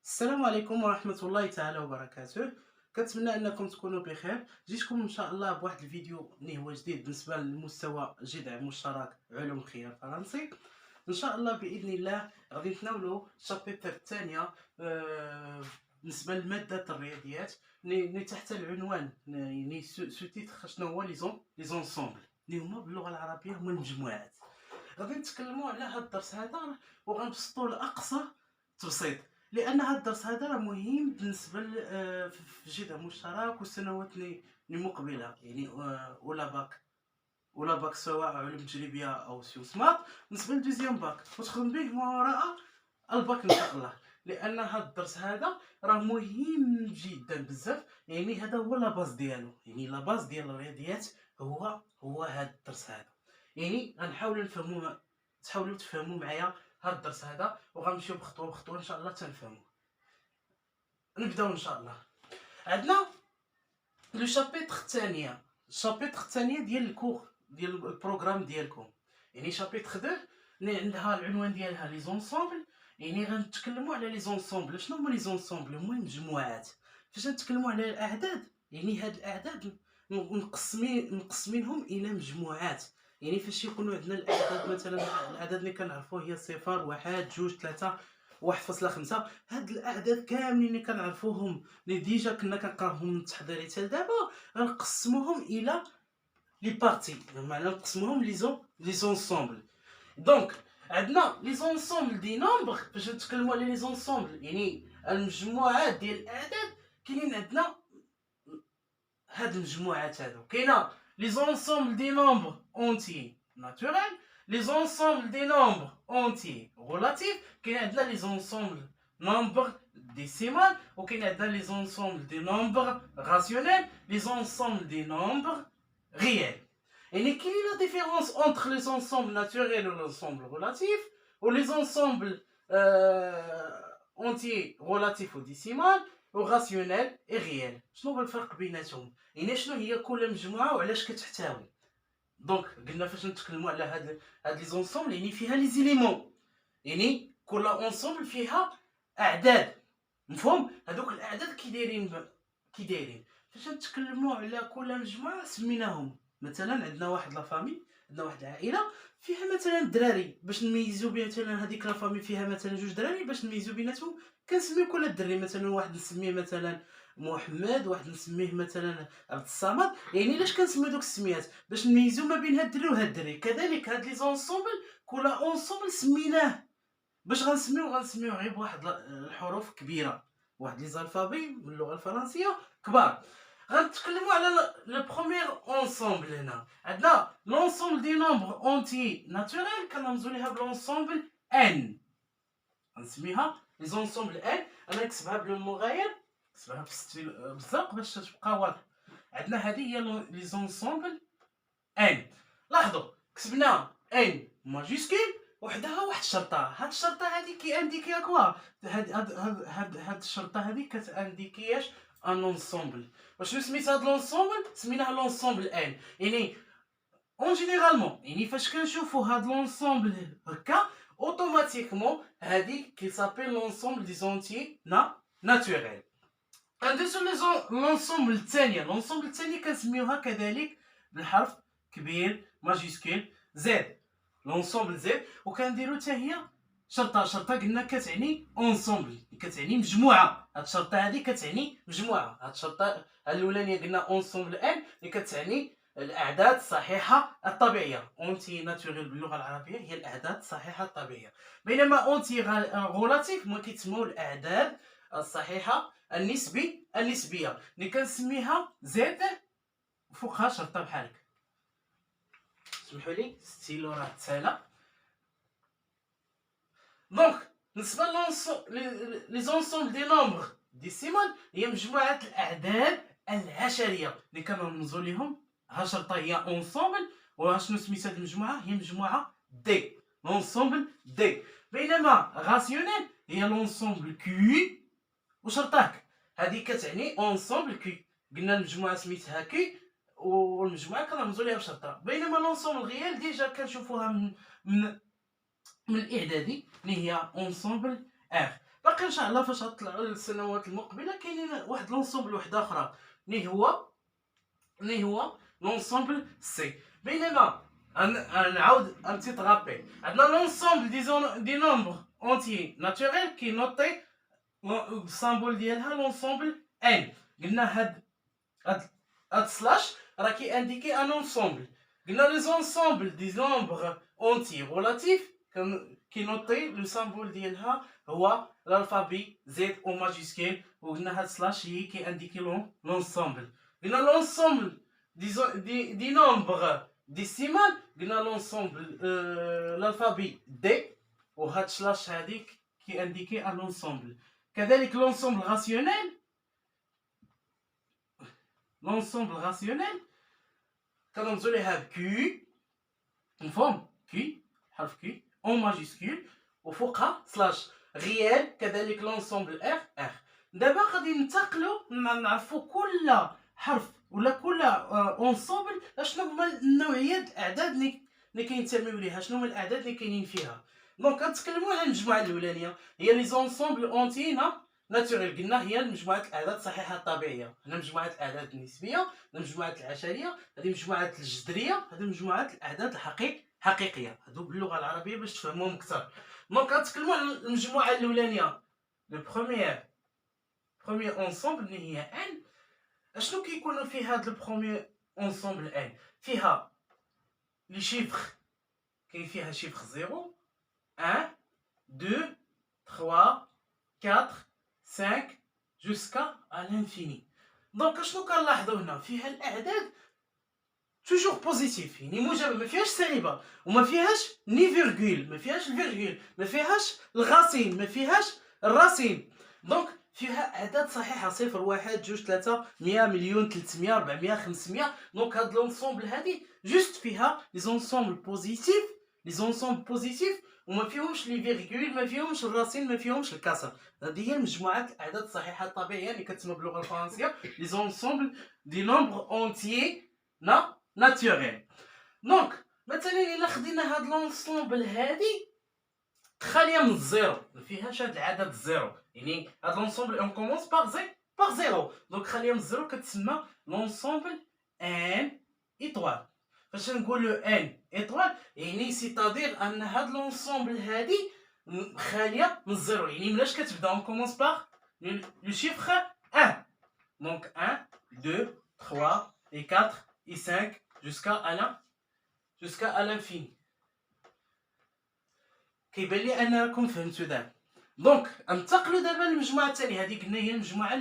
السلام عليكم ورحمة الله تعالى وبركاته. كنتمنى انكم تكونوا بخير. جيتكم ان شاء الله بواحد الفيديو اللي هو جديد بالنسبه للمستوى جذع مشترك علوم خيار فرنسي. ان شاء الله باذن الله غادي نتناولوا الشابتر الثانيه بالنسبه لماده الرياضيات اللي تحت العنوان يعني سو تيتر شنو هو لي زونسومبل اللي هما باللغه العربيه هما المجموعات. غادي نتكلموا على هذا الدرس هذا وغنبسطوا لاقصى تبسيط، لان هذا الدرس هذا راه مهم بالنسبه في جذع مشترك والسنوات اللي مقبله، يعني ولا باك سواء علوم تجريبيه او سيوسمات بالنسبه للدوزيام باك وتخدم به ما وراء الباك ان شاء الله. لان هذا الدرس هذا راه مهم جدا بزاف، يعني هذا هو لا باز ديالو، يعني لا باز ديال الرياضيات هو هذا الدرس هذا. يعني غنحاولوا نفهموا، تحاولوا تفهموا معايا هذا الدرس هذا وغنمشيو بخطوه بخطوه ان شاء الله تنفهموا. نبداو ان شاء الله. عندنا لو شابيتر الثانيه، الشابيتر الثانيه ديال الكور ديال البروغرام ديالكم، يعني شابيتر 2 اللي عندها العنوان ديالها لي زونسومبل. يعني غنتكلموا على لي زونسومبل. شنو هما لي زونسومبل؟ هما المجموعات. فاش نتكلموا على الاعداد، يعني هاد الاعداد مقسمينهم الى مجموعات. يعني فاش يكونوا عندنا الاعداد، مثلا الاعداد اللي كنعرفوا هي 0 1 2 3 1.5، هاد الاعداد كاملين اللي كنعرفوهم اللي ديجا كنا كنقراوهم من التحضيري حتى لدابا، غنقسموهم الى لي بارتي، بمعنى نقسموهم لي زونسومبل. دونك عندنا لي زونسومبل دي نومبر. فاش نتكلموا على لي زونسومبل يعني المجموعات ديال الاعداد، كاينين عندنا هاد المجموعات هادو. كاينه لي زونسومبل دي نومبر اونتي ناتوريل، لي زونسومبل دي نومبر اونتي ريلاتيف، كاين عندنا لي زونسومبل نومبر ديسيمال، وكاين عندنا لي زونسومبل دي نومبر راسيونيل، لي زونسومبل دي نومبر ريال. يعني كاينين لا ديفيرونس اونتر لي زونسومبل ناتوريل و لونسومبل ريلاتيف و لي زونسومبل اونتي ريلاتيف و ديسيمال وراسيونيل اي ريال. شنو هو الفرق بيناتهم؟ يعني شنو هي كل مجموعه وعلاش كتحتوي؟ دونك قلنا فاش نتكلموا على هاد لي زونسومبل يعني فيها لي زيليمون، يعني كل اونسومبل فيها اعداد، مفهوم؟ هذوك الاعداد كي دايرين. فاش نتكلموا على كل مجموعه سميناهم. مثلا عندنا واحد لا فامي، عندنا واحد العائله فيها مثلا الدراري، باش نميزوا بين مثلا هذيك لا فامي فيها مثلا جوج دراري، باش نميزوا بيناتهم كنسميو كل دري مثلا واحد نسميه مثلا محمد، واحد نسميه مثلا عبد الصمد. يعني علاش كنسميو دوك السميات؟ باش نميزوا ما بين هاد الدري وهاد الدري. كذلك هاد لي زونسومبل كل اونسومبل سميناه باش غنسميو غير بواحد الحروف كبيره، واحد لي زالفابي من اللغه الفرنسيه كبار. غنتكلموا على لو بروميير اونسومبل. هنا عندنا لونسومبل دي نومبر اونتي ناتوريل، كنرمزوا ليها بلونسومبل ان، غنسميها لي زونسومبل ان. انا نكتبها بلون مغاير، نكتبها بالستيل بالزرق باش تبقى واضح. عندنا هذه هي لي زونسومبل ان. لاحظوا كتبنا ان ماجيسكول وحدها واحد الشرطه. هاد الشرطه هذه كيانديكيا كوا، هاد الشرطه هذه كتانديكياش ان اونسومبل. وشنو سميت هاد لونسومبل؟ سميناه لونسومبل ان. يعني اون جينيرالمون يعني فاش كنشوفوا هاد لونسومبل هكا اوتوماتيكمون هادي كي سابيل لونسومبل دي زونتي ناتوريل. ندوزو لونسومبل الثانيه. لونسومبل الثانيه كنسميوها كذلك بالحرف كبير ماجيسكول زد، لونسومبل زد. وكنديرو حتى هي شرطه. شرطه قلنا كتعني اونسومبل، كتعني مجموعه. هاد الشرطه هذه كتعني مجموعه. هاد الشرطه الاولانيه قلنا اونسومبل ان اللي كتعني الاعداد الصحيحه الطبيعيه. اونتي ناتوريل باللغه العربيه هي الاعداد الصحيحه الطبيعيه، بينما اونتي غولاتيف ما كيتسموا الاعداد الصحيحه النسبيه اللي كنسميها زد فوقها شرطه بحال هكا. سمحوا لي ستيلو راه تسالى. دونك بالنسبه لي زونسومبل دي نومبر ديسيمال هي مجموعه الاعداد العشريه اللي كنرمزوا ليهم ها شرطه هي اونسومبل. وشنو سميت هذه المجموعه؟ هي مجموعه دي، لونسومبل دي. بينما راسيونيل هي لونسومبل كي وشرطاك. هذه كتعني اونسومبل كي. قلنا المجموعه سميتها كي والمجموعه كنرمزوا ليها بشرطه. بينما لونسومبل غيال ديجا كنشوفوها من الاعدادي اللي هي اونسومبل ار. باقي ان شاء الله فاش غطلعوا السنوات المقبله كاينين واحد لونسومبل واحد اخرى اللي هو لونسومبل سي. بينما نعاود ان تيت رابيل، عندنا لونسومبل دي نومبر اونتيي ناتوريل كي نوتي السامبول ديالها لونسومبل ان. قلنا هاد سلاش راه كي انديكي ان انسومبل. قلنا لي زونسومبل دي نومبر اونتي ريلاتيف كي نوتي لو سامبول ديالها هو الالفابي زد او ماجيسكيل. وقلنا هاد سلاش هي كي انديكي لونسومبل. قلنا لونسومبل دي نومبر ديسيمال، قلنا لونسومبل الالفابي دي، وهاد سلاش هذيك كي انديكي ان انسومبل. كذلك لونسومبل راسيونيل كنرمزو ليها بكي مفهوم، كي حرف كي اون ماجيسكول وفوقها سلاش. ريال كذلك لونسومبل ار. دابا غادي ننتقلوا نعرفوا كل حرف ولا كل اونسومبل شنو هما النوعيه الاعداد اللي كينتميو ليها، شنو هما الاعداد اللي كاينين فيها. دونك كنتكلموا على المجموعه الاولانيه هي لي زونسومبل اونتينا ناتوريل. قلنا هي مجموعه الاعداد الصحيحه الطبيعيه. هنا مجموعه الاعداد النسبيه، هنا مجموعه العشريه، هذه مجموعه الجذريه، هذه مجموعه الاعداد الحقيقيه. هادو باللغه العربيه باش تفهموهم اكثر. دونك كنتكلموا على المجموعه الاولانيه لو بروميير اونسومبل اللي هي ان. اشنو كيكونوا في هاد البروميير اونسومبل ان؟ فيها لي شيفر، كاين فيها شيفر 0 1 2 3 4 5 jusqu'à l'infini. دونك شنو كنلاحظوا هنا؟ فيها الاعداد توجور بوزيتيف، يعني موجبه، ما فيهاش سالبه وما فيهاش ني فيرغول، ما فيهاش الفيرغول، ما فيهاش الغاسين، ما فيهاش الراسين. دونك فيها اعداد صحيحه 0 1 2 3 100 مليون 300 400 500. دونك هاد لونسومبل هادي جوست فيها لي زونسومبل بوزيتيف وما فيهمش لي فيرغول، ما فيهمش الراسين، ما فيهمش الكسر. هذه هي مجموعه الاعداد الصحيحه الطبيعيه اللي كتسمى باللغه الفرنسيه لي زونسومبل دي نومبر اونتيي ناتوريل. دونك مثلا الا خدينا هاد لونسومبل هادي خاليه من الزيرو، ما فيهاش هاد العدد الزيرو، يعني هاد لونسومبل اون كومونس باغ زيرو. دونك خاليه من الزيرو كتسمى لونسومبل ان ايطوال. فاش نقولو ان ايطوال يعني سيتادير ان هاد لونسومبل هادي خاليه من الزيرو، يعني ملاش كتبدا اون كومونس باغ لو شيفر 1. دونك 1 2 3 et 4 et 5 jusqu'à l'infini. كيبان لي انكم فهمتوا دابا. دونك ننتقلوا دابا للمجموعه الثانيه. هذه قلنا هي المجموعه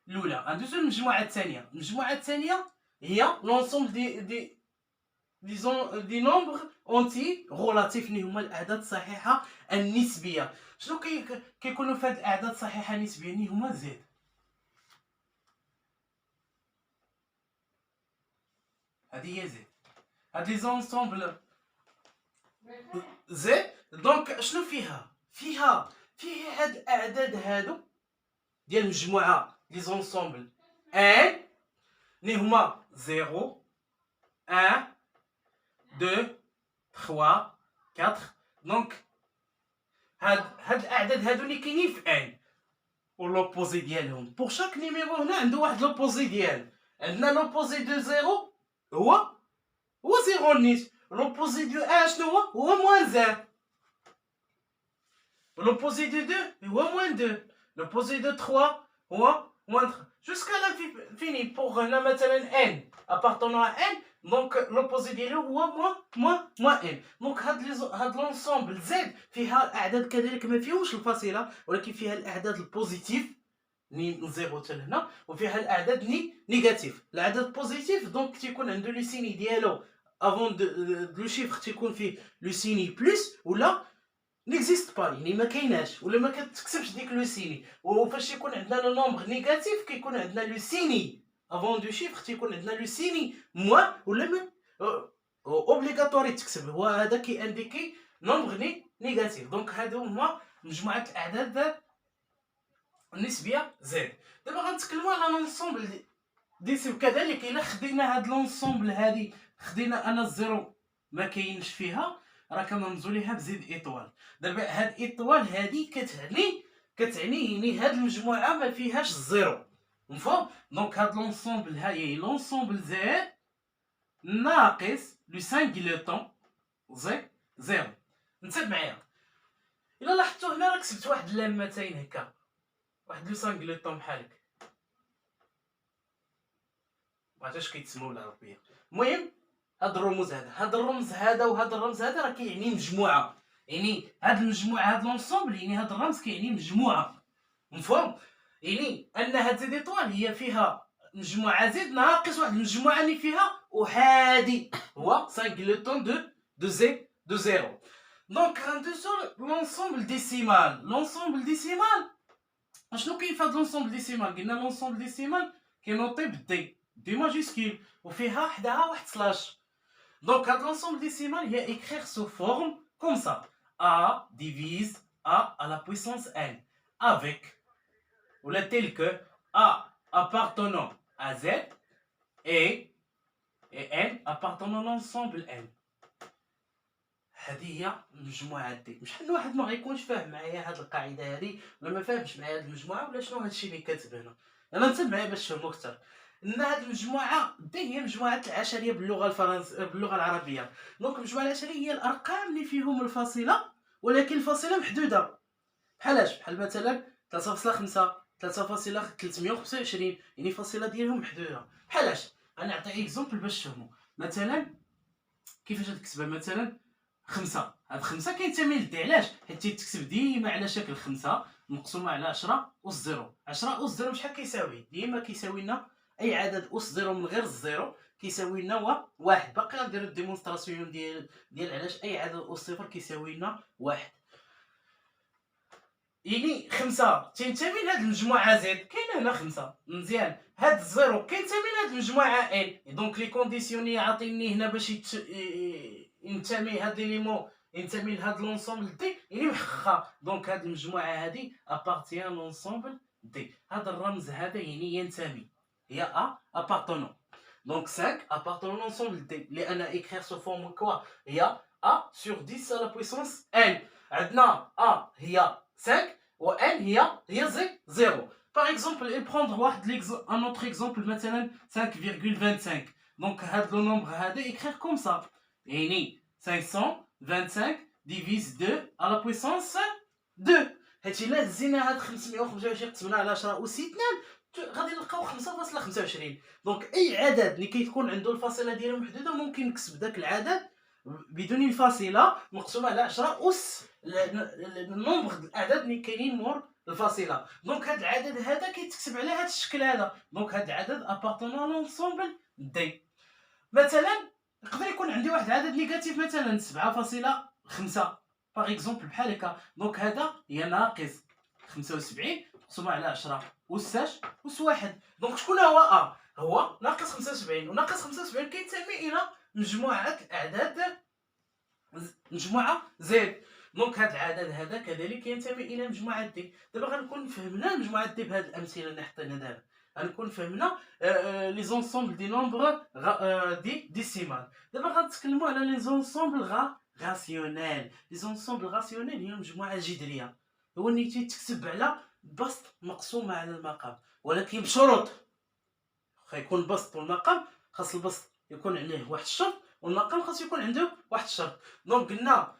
الاولى. ندوزو للمجموعه الثانيه. المجموعه الثانيه هي لونسومبل دي نومبر اونتي ريلاتيف اللي هما الاعداد الصحيحه النسبيه. شنو كيكونوا في هاد الاعداد الصحيحه النسبيه اللي هما زد. هذه هي زد. هاد لي زونسومبل زد. دونك شنو فيها هاد الاعداد هادو ديال المجموعه لي زونسومبل ان اللي هما 0 1 2 3 4. دونك هاد الاعداد هادو اللي كاينين في ان ولوبوزي ديالهم. بور شاك نيميرو هنا عنده واحد لوبوزي ديال. عندنا لوبوزي دو 0 هو 0 نيت. لوبوزي دو 1 شنو هو موان 1. لوبوزي دو 2 هو موان 2. لوبوزي دو 3 هو موان 3 jusqu'à l'infini. بوغ هنا مثلا ان appartenant à n. دونك لوبوزي ديالو هو موان ان. دونك هاد لونسومبل زد فيها اعداد كذلك ما فيهمش الفاصله، ولكن فيها الاعداد البوزيتيف من 0 حتى لهنا، وفيها الاعداد نيجاتيف. الاعداد البوزيتيف دونك تيكون عنده لو سيني ديالو افون لو شيفر تيكون فيه لو سيني بلس ولا نيكزيست با، يعني ما كايناش ولا ما كتكتبش ديك لو سيني. وفاش يكون عندنا لو نومبر نيجاتيف كيكون عندنا لو سيني افون دو شيفر تيكون عندنا لو سيني موان ولا ما اوبليغاتوري تكتب. هو هذا كي انديكي نومبر نيجاتيف. دونك هادو هما مجموعه الاعداد النسبيه زد. دابا غنتكلموا على لونسومبل ديسيب. كذلك الا خدينا هاد لونسومبل هادي خدينا انا الزيرو ما كاينش فيها، راه كنرمزوا ليها بزيد ايطوال. دابا هاد ايطوال هادي كتعني يعني هاد المجموعه ما فيهاش الزيرو، مفهوم؟ دونك هاد لونسومبل هاهي لونسومبل زد ناقص لو سانغليتون زيرو. انتبه معايا، الا لاحظتوا هنا راه كتبت واحد اللامتين هكا، واحد لو سانغليتون بحال هكا، ما عرفتش كيتسموا بالعربيه. المهم هاد الرموز هاد الرمز هذا وهاد الرمز هذا راه كيعني مجموعه، يعني هاد المجموعه هاد لونسومبل يعني هاد الرمز كيعني مجموعه، مفهوم؟ يعني ان هاد زد ايطوال هي فيها مجموعه زد ناقص واحد المجموعه اللي فيها احادي هو سانغليتون دو زيرو. دونك غندوزو لونسومبل ديسيمال. لونسومبل ديسيمال شنو كاين في هاد لونسومبل ديسيمال؟ قلنا لونسومبل ديسيمال كينوطي دي ماجيسكول وفيها حداها واحد سلاش. دونك هاد لونسومبل ديسيمال هي écrire sous forme comme ça: a divise a à la puissance n avec ou la tel que a appartenant à z et n appartenant à l'ensemble n. هذه هي المجموعه دي. شحال واحد ما غيكونش فاهم معايا هاد القاعده هادي ولا ما فاهمش معايا هاد المجموعه ولا شنو هادشي اللي كاتب هنا. انا نتبع معايا باش تفهموا اكثر ان هاد المجموعه دي هي مجموعه العشريه باللغه العربيه. دونك المجموعه العشريه هي الارقام اللي فيهم الفاصله، ولكن الفاصله محدوده. بحالاش؟ بحال مثلا 3.5 3.325، يعني الفاصله ديالهم محدوده. بحالاش؟ غنعطي اكزومبل باش تفهموا. مثلا كيفاش تكتبها؟ مثلا 5، هاد 5 كينتمي للدي. علاش؟ حيت تيتكتب ديما على شكل 5 مقسومه على 10 أس 0. 10 أس 0 شحال كيساوي؟ ديما كيساوي لنا اي عدد أس 0 من غير الزيرو كيساوي لنا واحد. باقي غنديرو الديمونستراسيون ديال علاش اي عدد أس 0 كيساوي لنا واحد. يعني 5 تينتمي لهاد المجموعه زد، كاينه هنا 5 مزيان. هاد الزيرو كينتمي لهاد المجموعه ان. دونك لي كونديسيوني عاطيني هنا باش ينتمي هاد ليليمون ينتمي لهاد لونسومبل دي، يعني محققه. دونك هاد المجموعه هادي ابارتيان لونسومبل دي. هاد الرمز هذا يعني ينتمي، هي ابارتونون. دونك 5 ابارتونون لونسومبل دي، لان اكرير سو فورم كوا هي ا سور 10 على بويسونس ان. عندنا ا هي 5 و n هي 0. Par exemple, et prendre un autre exemple, مثلا 5,25. Donc, هاد le nombre هذا écrire comme ça. يعني 525 divise 2 à la puissance 2. هادشي لا هزينا هاد 525 قسمنا على 10 أس 2 غادي نلقاو 5.25. دونك اي عدد اللي كيكون عنده الفاصله ديالو محدوده ممكن نكتب داك العدد بدون الفاصله مقسومه على 10 أس النومبر د الاعداد اللي كاينين مور الفاصله. دونك هاد العدد هذا كيتكتب على هاد الشكل هذا. دونك هاد العدد ابارتونون لونسومبل دي. مثلا يقدر يكون عندي واحد العدد نيجاتيف مثلا 7.5 باغ اكزومبل بحال هكا. دونك هذا هي ناقص 75 مقسومه على 10 أس 1. دونك شكون هو هو ناقص 75، وناقص 75 كينتمي الى مجموعه الاعداد مجموعه زد. دونك هذا العدد هذا كذلك ينتمي الى مجموعه دي. دابا غنكون فهمنا مجموعه دي بهاد الامثله اللي حطينا دابا. غنكون فهمنا لي زونسومبل دي نومبر دي ديسيمال. دابا غنتكلموا على لي زونسومبل غاسيونيل. لي زونسومبل غاسيونيل هي مجموعه جذريه، هو اللي تيتكتب على بسط مقسومه على المقام، ولكن بشروط. يكون بسط والمقام خاص البسط يكون عليه واحد الشرط والمقام خاص يكون عنده واحد الشرط. دونك قلنا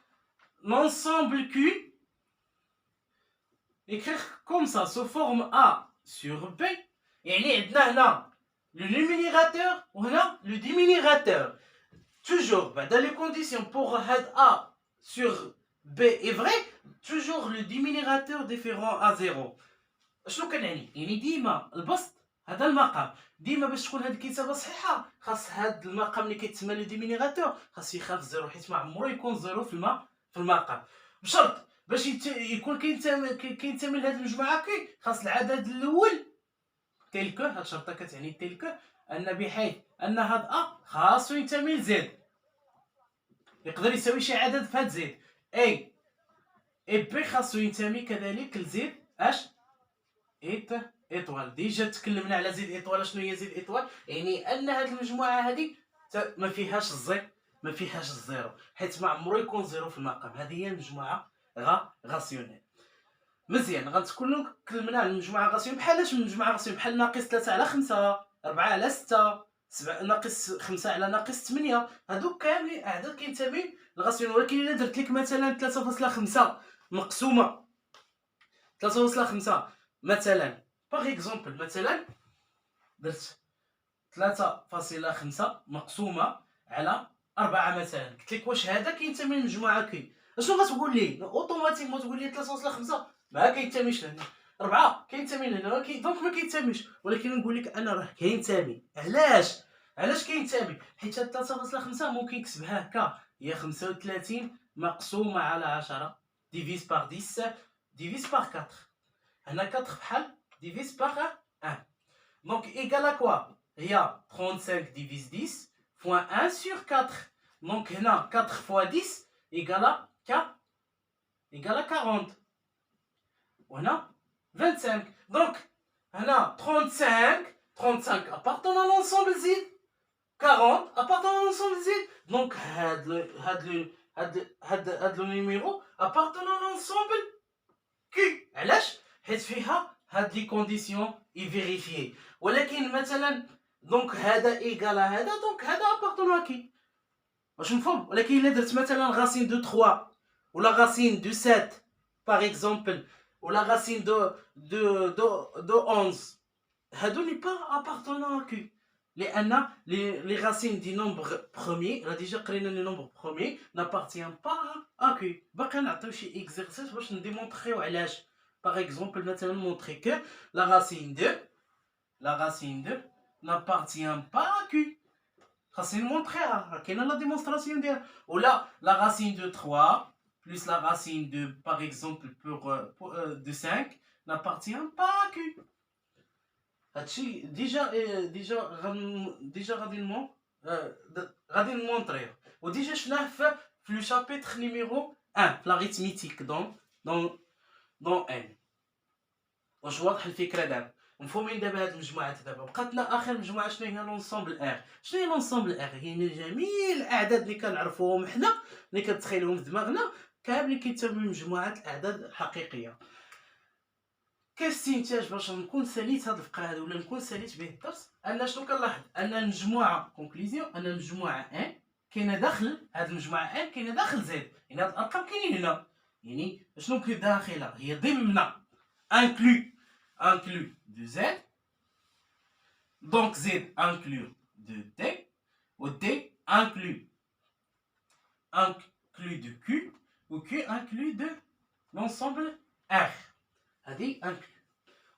l'ensemble Q écrire comme ça sous forme A sur B. يعني عندنا هنا le numérateur وهنا le dénominateur. Toujours بعدا les conditions pour هاد A sur B est vrai, toujours le dénominateur différent à 0. شنو كنعني؟ يعني ديما البسط هذا المقام، ديما باش تكون هاد الكتابه صحيحه خاص هاد المقام اللي كيتسمى لو ديمينيغاتور خاص يخاف زيرو، حيت ما عمرو يكون زيرو في المقام. بشرط باش يكون كينتمي لهاد المجموعه خاص العدد الاول تلك. هاد الشرطه كتعني تلك ان بحيث ان هاد خاصو ينتمي لزد، يقدر يساوي شي عدد في هاد زد. اي بي خاصو ينتمي كذلك لزد ايطوال. ديجا تكلمنا على زد ايطوال. شنو هي زد ايطوال؟ يعني ان هاد المجموعه هادي ما فيهاش الزيرو، حيت ما عمرو يكون زيرو في المقام. هذه هي المجموعه غاسيونيل. مزيان غتكونوا كلمنا على المجموعه غاسيون بحالاش المجموعه غاسيون بحال ناقص 3 على 5 4 على 6 7 ناقص 5 على ناقص 8 هادوك كاملين اعداد كينتمي للغاسيون. ولكن الا درت لك مثلا 3.5 مقسومه 3.5 مثلا باغ اكزومبل مثلا درت 3.5 مقسومه على 4 مثلا، قلت لك واش هذا كينتمي للمجموعه كي؟ اشنو غتقول لي؟ اوتوماتيكمون تقول لي 3.5 ما كينتميش لهنا، 4 كينتمي لهنا دونك ما كينتميش. ولكن نقول لك انا راه كينتمي. علاش كينتمي؟ حيت 3.5 ممكن نكتبها هكا، هي 35 مقسومه على 10 ديفيز باغ 10 ديفيز باغ 4. هنا 4 بحال ديفيز باغ 1 دونك ايكال ا كوا؟ هي 35 ديفيز 10 fois 1 sur 4. Donc, 4 fois 10 égale à 40. Voilà, 25. Donc, 35 appartenant à l'ensemble Z. 40 appartenant à l'ensemble Z. Donc, le numéro appartenant à l'ensemble Q. علاش؟ حيت فيها هاد لي كونديسيون يفيريفيي. ولكن مثلا دونك هذا ايكال هذا، دونك هذا ابارطونو كي واش مفهوم. ولكن الا درت مثلا غاسين دو 3 ولا غاسين دو 7 باغ اكزومبل ولا غاسين دو 11 هادو ني با ابارطونو كي، لان لي غاسين دي نومبر بروميي راه ديجا قرينا لي نومبر بروميي نابارتيان با ا كي. باقي نعطيو شي اكزرسيس باش نديمونطريو علاش. باغ اكزومبل مثلا مونطري كو لا racine 2 n'appartient pas à Q. Racine montrée, quelle est la démonstration d'elle? Ou là, la racine de 3 plus la racine de, par exemple, de 5 n'appartient pas à Q. Déjà غادي نمونطريه. وديجا شفناه في le chapitre numéro 1 l'arithmétique dans N. واش واضح الفكره دابا؟ مفهومين دابا هاد المجموعات؟ دابا بقاتنا اخر مجموعه شنو هي لونسومبل ار. شنو هي لونسومبل ار؟ هي جميع الاعداد اللي كنعرفوهم حنا اللي كتخيلوهم في دماغنا كاملين كيتساويو مجموعات الاعداد الحقيقيه. كاستنتاج باش نكون ساليت هاد الفقره هذه ولا نكون ساليت به الدرس، ان شنو كنلاحظ؟ ان المجموعه كونكلوزيون ان المجموعه ان كاينه داخل هاد المجموعه ان كاينه داخل زد. يعني هاد الارقام كاينين هنا، يعني شنو كاين داخلها؟ هي ضمن inclus de Z, donc Z inclus de D, ou D inclus de Q, ou Q inclus de l'ensemble R. هذه inclus.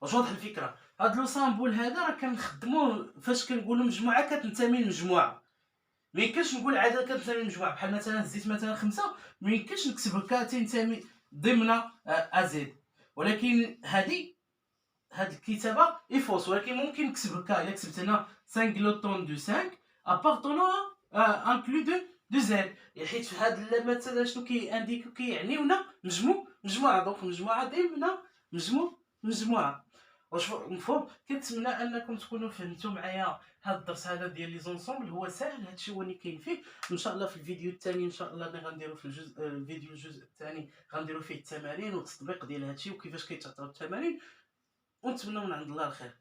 واش واضح الفكره؟ هاد لو سامبول هذا راه كنخدموه فاش كنقولوا مجموعه كتنتمي لمجموعه. ما يمكنش نقول عدد كتنتمي لمجموعه، بحال مثلا زيت مثلا 5 ما يمكنش نكتب هكا تنتمي ضمن ازد. ولكن هاد الكتابه ايفوس. ولكن ممكن نكتب هكا. الا كتبت هنا 5 كيلوطون دو 5 ابارطونون انكلو دو زد، حيت في هاد مثلا شنو كيانديكو كيعنيونا مجموعه. دونك مجموعه ضمن مجموعه. واش مفهوم؟ كنتمنى انكم تكونوا فهمتوا معايا هاد الدرس هذا ديال لي زونسومبل. هو ساهل، هادشي هو اللي كاين فيه. ان شاء الله في الفيديو الثاني ان شاء الله اللي غنديرو في الجزء الثاني غنديرو فيه التمارين والتطبيق ديال هادشي وكيفاش كيتعطاو التمارين. ونتمنى من عند الله الخير.